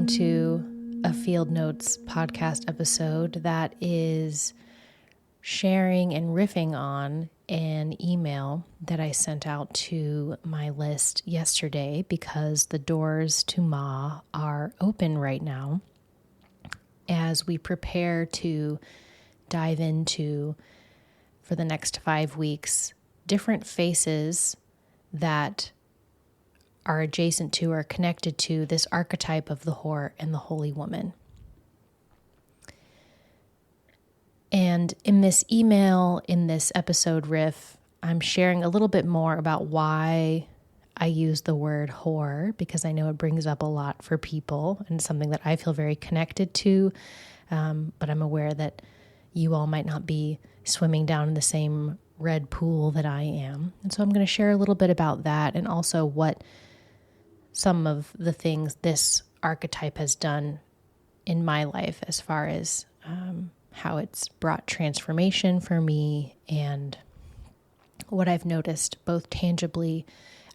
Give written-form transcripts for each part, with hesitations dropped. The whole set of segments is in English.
to a Field Notes podcast episode that is sharing and riffing on an email that I sent out to my list yesterday because the doors to Ma are open right now as we prepare to dive into, for the next 5 weeks, different faces that are adjacent to or connected to this archetype of the whore and the holy woman. And in this email, in this episode riff, I'm sharing a little bit more about why I use the word whore, because I know it brings up a lot for people and something that I feel very connected to, but I'm aware that you all might not be swimming down in the same red pool that I am. And so I'm going to share a little bit about that and also what some of the things this archetype has done in my life as far as how it's brought transformation for me and what I've noticed both tangibly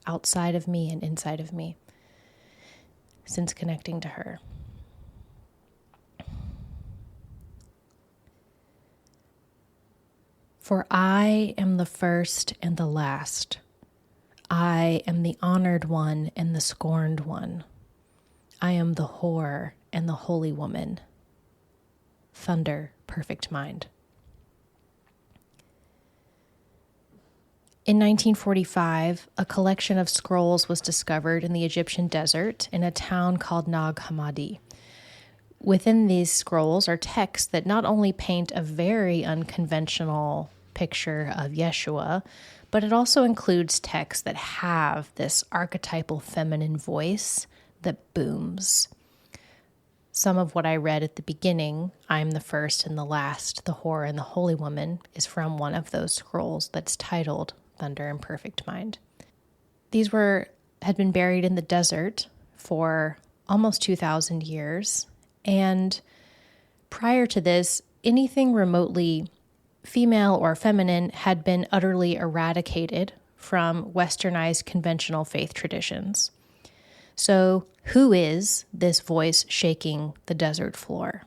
outside of me and inside of me since connecting to her. For I am the first and the last. I am the honored one and the scorned one. I am the whore and the holy woman. Thunder, perfect mind. In 1945, a collection of scrolls was discovered in the Egyptian desert in a town called Nag Hammadi. Within these scrolls are texts that not only paint a very unconventional picture of Yeshua, but it also includes texts that have this archetypal feminine voice that booms. Some of what I read at the beginning, I'm the first and the last, the whore and the holy woman, is from one of those scrolls that's titled Thunder and Perfect Mind. These had been buried in the desert for almost 2,000 years. And prior to this, anything remotely female or feminine had been utterly eradicated from westernized conventional faith traditions. So who is this voice shaking the desert floor?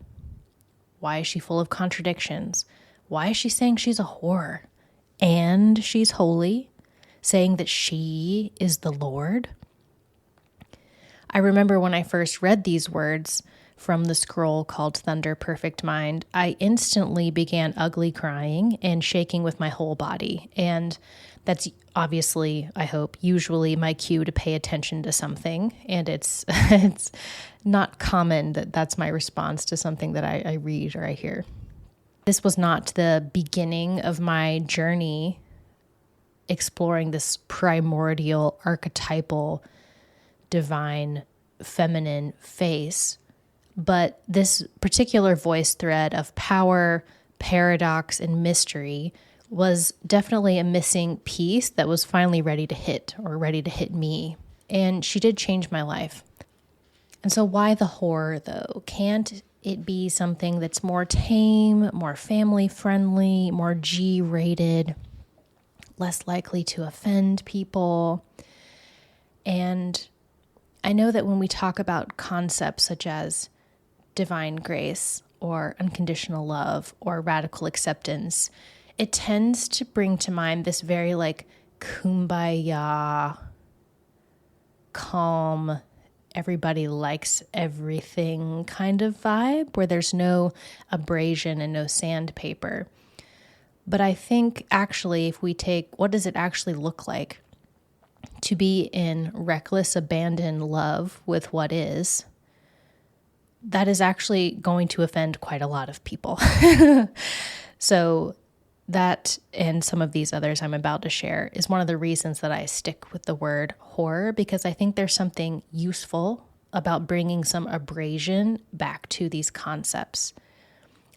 Why is she full of contradictions? Why is she saying she's a whore and she's holy, saying that she is the Lord? I remember when I first read these words from the scroll called Thunder Perfect Mind, I instantly began ugly crying and shaking with my whole body. And that's obviously, I hope, usually my cue to pay attention to something. And it's it's not common that that's my response to something that I read or I hear. This was not the beginning of my journey exploring this primordial, archetypal, divine, feminine face. But this particular voice thread of power, paradox, and mystery was definitely a missing piece that was finally ready to hit me. And she did change my life. And so why the whore, though? Can't it be something that's more tame, more family-friendly, more G-rated, less likely to offend people? And I know that when we talk about concepts such as divine grace or unconditional love or radical acceptance, it tends to bring to mind this very kumbaya, calm, everybody likes everything kind of vibe where there's no abrasion and no sandpaper. But I think actually if we take, what does it actually look like to be in reckless, abandoned love with what is, that is actually going to offend quite a lot of people. So that and some of these others I'm about to share is one of the reasons that I stick with the word horror, because I think there's something useful about bringing some abrasion back to these concepts.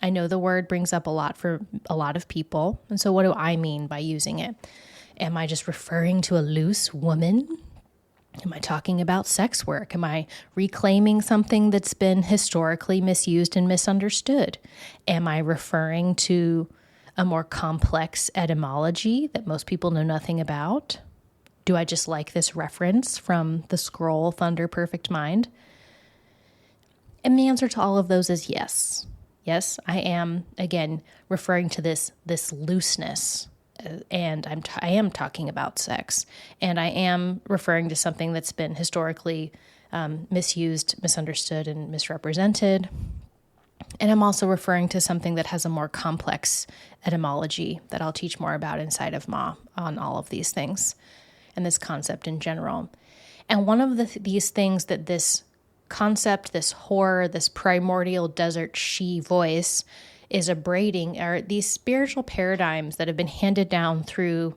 I know the word brings up a lot for a lot of people. And so what do I mean by using it? Am I just referring to a loose woman? Am I talking about sex work? Am I reclaiming something that's been historically misused and misunderstood? Am I referring to a more complex etymology that most people know nothing about? Do I just like this reference from the scroll Thunder Perfect Mind? And the answer to all of those is yes. Yes, I am, again, referring to this looseness, and I am talking about sex, and I am referring to something that's been historically misused, misunderstood, and misrepresented. And I'm also referring to something that has a more complex etymology that I'll teach more about inside of Ma on all of these things and this concept in general. And one of these things that this concept, this horror, this primordial desert she voice is abrading are these spiritual paradigms that have been handed down through,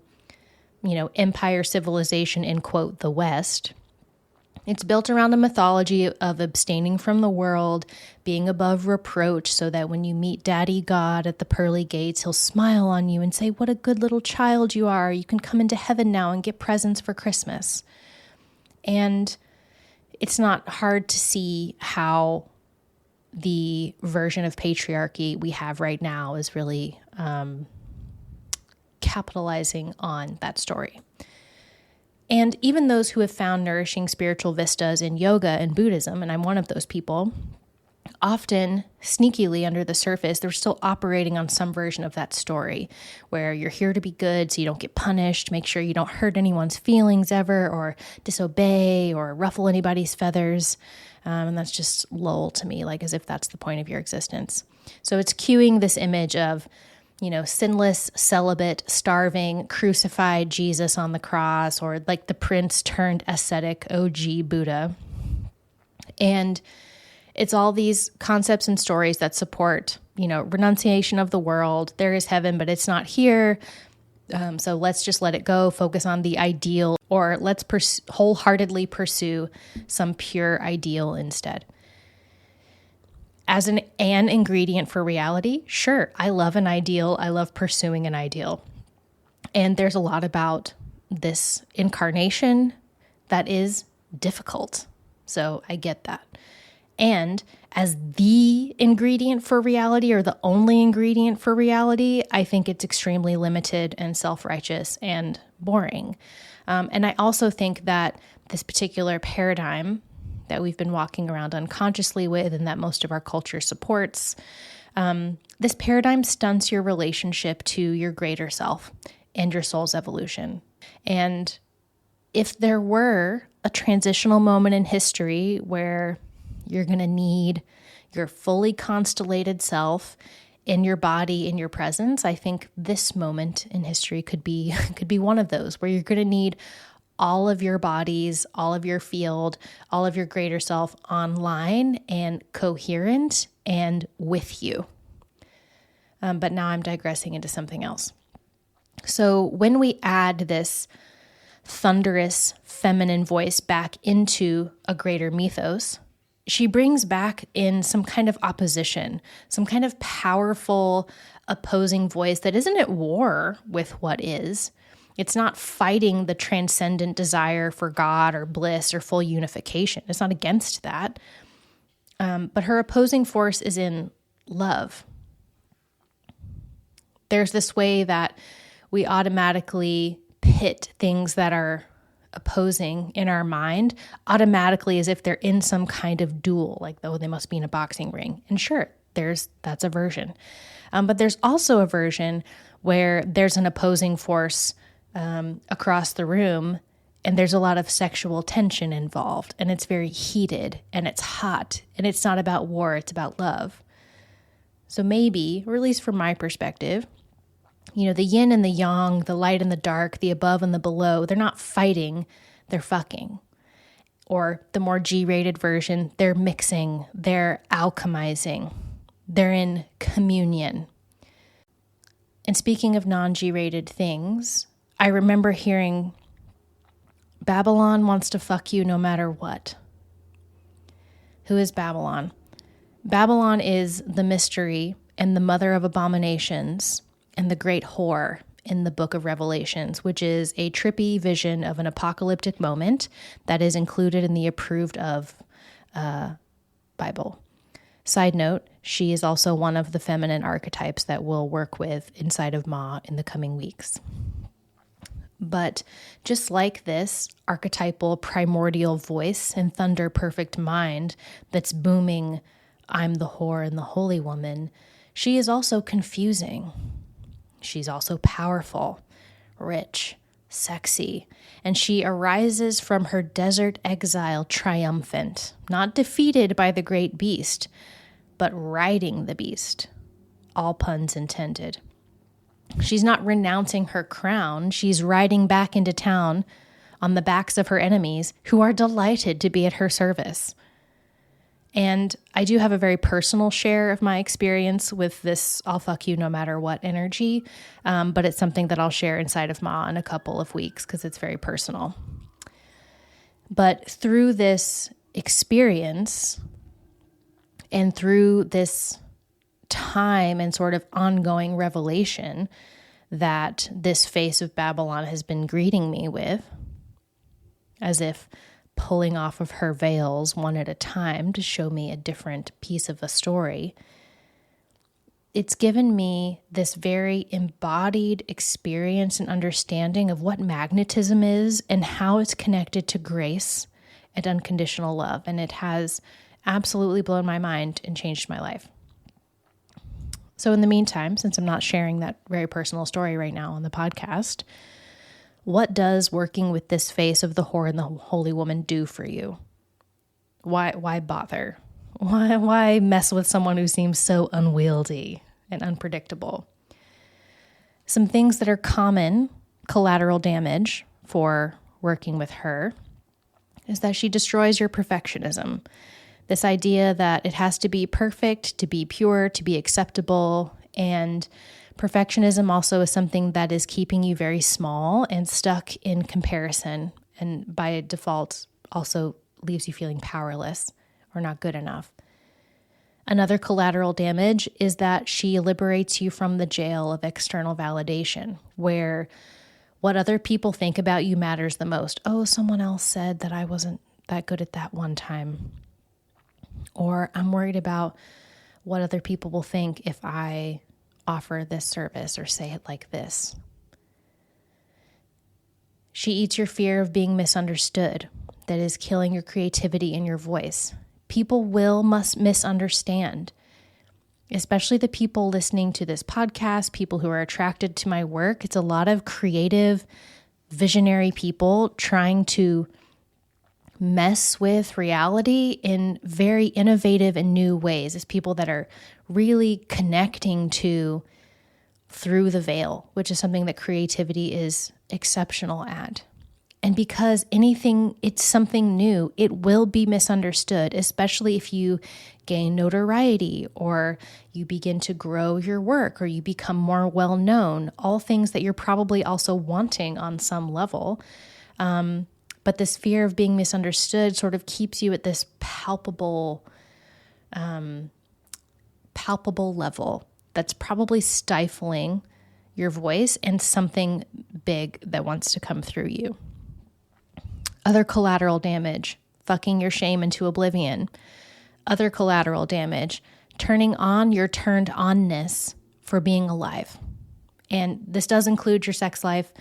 empire civilization, in quote, the West. It's built around a mythology of abstaining from the world, being above reproach, so that when you meet Daddy God at the pearly gates, he'll smile on you and say, "What a good little child you are. You can come into heaven now and get presents for Christmas." And it's not hard to see how the version of patriarchy we have right now is really capitalizing on that story. And even those who have found nourishing spiritual vistas in yoga and Buddhism, and I'm one of those people, often sneakily under the surface, they're still operating on some version of that story where you're here to be good so you don't get punished, make sure you don't hurt anyone's feelings ever or disobey or ruffle anybody's feathers. And that's just lol to me, like as if that's the point of your existence. So it's cueing this image of, sinless, celibate, starving, crucified Jesus on the cross, or like the prince turned ascetic OG Buddha. And it's all these concepts and stories that support, renunciation of the world. There is heaven, but it's not here. So let's just let it go, focus on the ideal, or let's wholeheartedly pursue some pure ideal instead. As an ingredient for reality, sure, I love an ideal. I love pursuing an ideal. And there's a lot about this incarnation that is difficult. So I get that. And as the ingredient for reality, or the only ingredient for reality, I think it's extremely limited and self-righteous and boring. And I also think that this particular paradigm that we've been walking around unconsciously with and that most of our culture supports, this paradigm stunts your relationship to your greater self and your soul's evolution. And if there were a transitional moment in history where you're going to need your fully constellated self in your body, in your presence, I think this moment in history could be one of those where you're going to need all of your bodies, all of your field, all of your greater self online and coherent and with you. But now I'm digressing into something else. So when we add this thunderous feminine voice back into a greater mythos, she brings back in some kind of opposition, some kind of powerful opposing voice that isn't at war with what is. It's not fighting the transcendent desire for God or bliss or full unification. It's not against that. But her opposing force is in love. There's this way that we automatically pit things that are opposing in our mind automatically as if they're in some kind of duel, like, oh, they must be in a boxing ring. And sure, that's a version. But there's also a version where there's an opposing force across the room, and there's a lot of sexual tension involved, and it's very heated, and it's hot, and it's not about war, it's about love. So maybe, or at least from my perspective, the yin and the yang, the light and the dark, the above and the below, they're not fighting, they're fucking. Or the more G-rated version, they're mixing, they're alchemizing, they're in communion. And speaking of non-G-rated things, I remember hearing, Babylon wants to fuck you no matter what. Who is Babylon? Babylon is the mystery and the mother of abominations and the great whore in the book of Revelations, which is a trippy vision of an apocalyptic moment that is included in the approved of Bible. Side note, she is also one of the feminine archetypes that we'll work with inside of Ma in the coming weeks. But just like this archetypal primordial voice and thunder perfect mind that's booming, I'm the whore and the holy woman, she is also confusing. She's also powerful, rich, sexy, and she arises from her desert exile triumphant, not defeated by the great beast, but riding the beast. All puns intended. She's not renouncing her crown. She's riding back into town on the backs of her enemies who are delighted to be at her service. And I do have a very personal share of my experience with this I'll fuck you no matter what energy, but it's something that I'll share inside of Ma in a couple of weeks because it's very personal. But through this experience and through this time and sort of ongoing revelation that this face of Babylon has been greeting me with, as if pulling off of her veils one at a time to show me a different piece of the story, it's given me this very embodied experience and understanding of what magnetism is and how it's connected to grace and unconditional love. And it has absolutely blown my mind and changed my life. So in the meantime, since I'm not sharing that very personal story right now on the podcast, what does working with this face of the whore and the holy woman do for you? Why bother? Why mess with someone who seems so unwieldy and unpredictable? Some things that are common collateral damage for working with her is that she destroys your perfectionism. This idea that it has to be perfect, to be pure, to be acceptable, and perfectionism also is something that is keeping you very small and stuck in comparison, and by default also leaves you feeling powerless or not good enough. Another collateral damage is that she liberates you from the jail of external validation, where what other people think about you matters the most. Oh, someone else said that I wasn't that good at that one time. Or I'm worried about what other people will think if I offer this service or say it like this. She eats your fear of being misunderstood. That is killing your creativity and your voice. People must misunderstand, especially the people listening to this podcast, people who are attracted to my work. It's a lot of creative, visionary people trying to mess with reality in very innovative and new ways. It's people that are really connecting to through the veil, which is something that creativity is exceptional at. And because it's something new, it will be misunderstood, especially if you gain notoriety or you begin to grow your work or you become more well-known, all things that you're probably also wanting on some level. But this fear of being misunderstood sort of keeps you at this palpable level that's probably stifling your voice and something big that wants to come through you. Other collateral damage, fucking your shame into oblivion. Other collateral damage, turning on your turned onness for being alive. And this does include your sex life,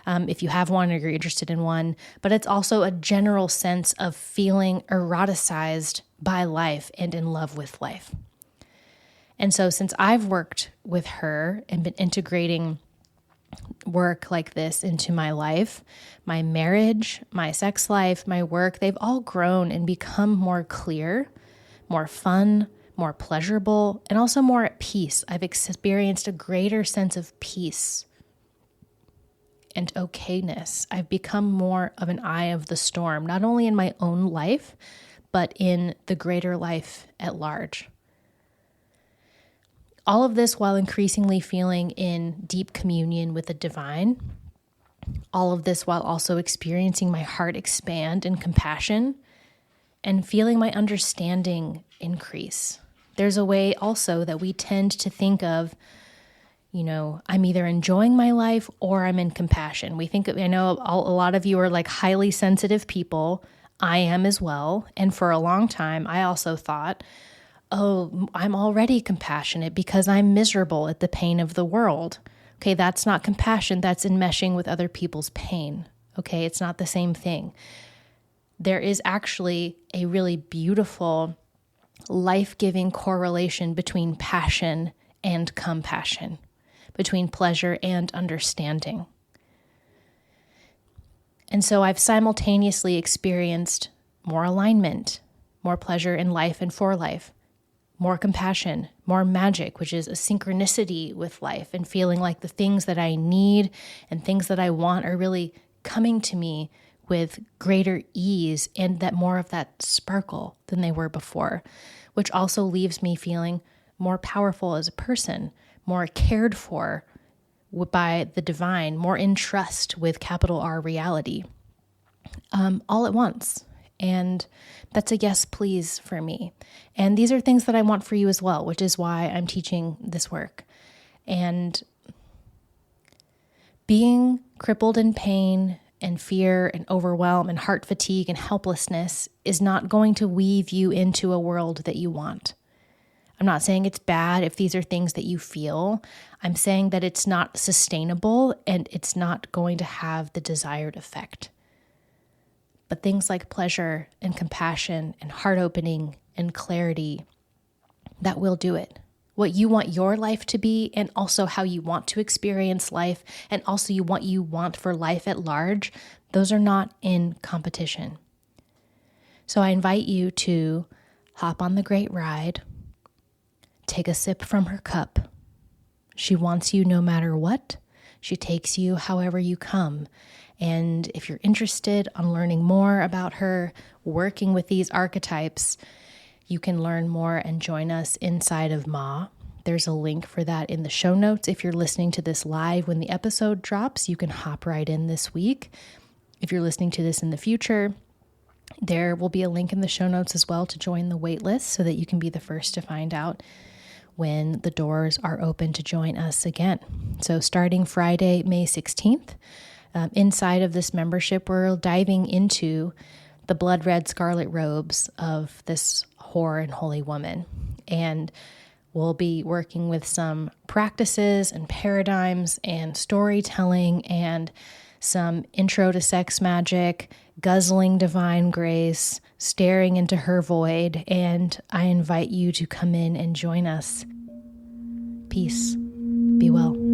if you have one or you're interested in one, but it's also a general sense of feeling eroticized by life and in love with life. And so since I've worked with her and been integrating work like this into my life, my marriage, my sex life, my work, they've all grown and become more clear, more fun, more pleasurable, and also more at peace. I've experienced a greater sense of peace and okayness. I've become more of an eye of the storm, not only in my own life, but in the greater life at large. All of this while increasingly feeling in deep communion with the divine. All of this while also experiencing my heart expand in compassion and feeling my understanding increase. There's a way also that we tend to think of, I'm either enjoying my life or I'm in compassion. I know a lot of you are like highly sensitive people. I am as well. And for a long time, I also thought, I'm already compassionate because I'm miserable at the pain of the world, Okay, that's not compassion. That's enmeshing with other people's pain. Okay, it's not the same thing. There is actually a really beautiful, life-giving correlation between passion and compassion, between pleasure and understanding. And so I've simultaneously experienced more alignment, more pleasure in life and for life, more compassion, more magic, which is a synchronicity with life and feeling like the things that I need and things that I want are really coming to me with greater ease and that more of that sparkle than they were before, which also leaves me feeling more powerful as a person, more cared for by the divine, more in trust with capital R reality, all at once. And that's a yes, please for me. And these are things that I want for you as well, which is why I'm teaching this work. And being crippled in pain and fear and overwhelm and heart fatigue and helplessness is not going to weave you into a world that you want. I'm not saying it's bad if these are things that you feel. I'm saying that it's not sustainable and it's not going to have the desired effect. But things like pleasure and compassion and heart opening and clarity, that will do it. What you want your life to be, and also how you want to experience life, and also what you want for life at large, those are not in competition. So I invite you to hop on the great ride, take a sip from her cup. She wants you no matter what. She takes you however you come. And if you're interested on learning more about her, working with these archetypes, you can learn more and join us inside of Ma. There's a link for that in the show notes. If you're listening to this live when the episode drops, you can hop right in this week. If you're listening to this in the future, there will be a link in the show notes as well to join the wait list so that you can be the first to find out when the doors are open to join us again. So starting Friday, May 16th, inside of this membership, we're diving into the blood red scarlet robes of this whore and holy woman. And we'll be working with some practices and paradigms and storytelling and some intro to sex magic, guzzling divine grace, staring into her void. And I invite you to come in and join us. Peace. Be well.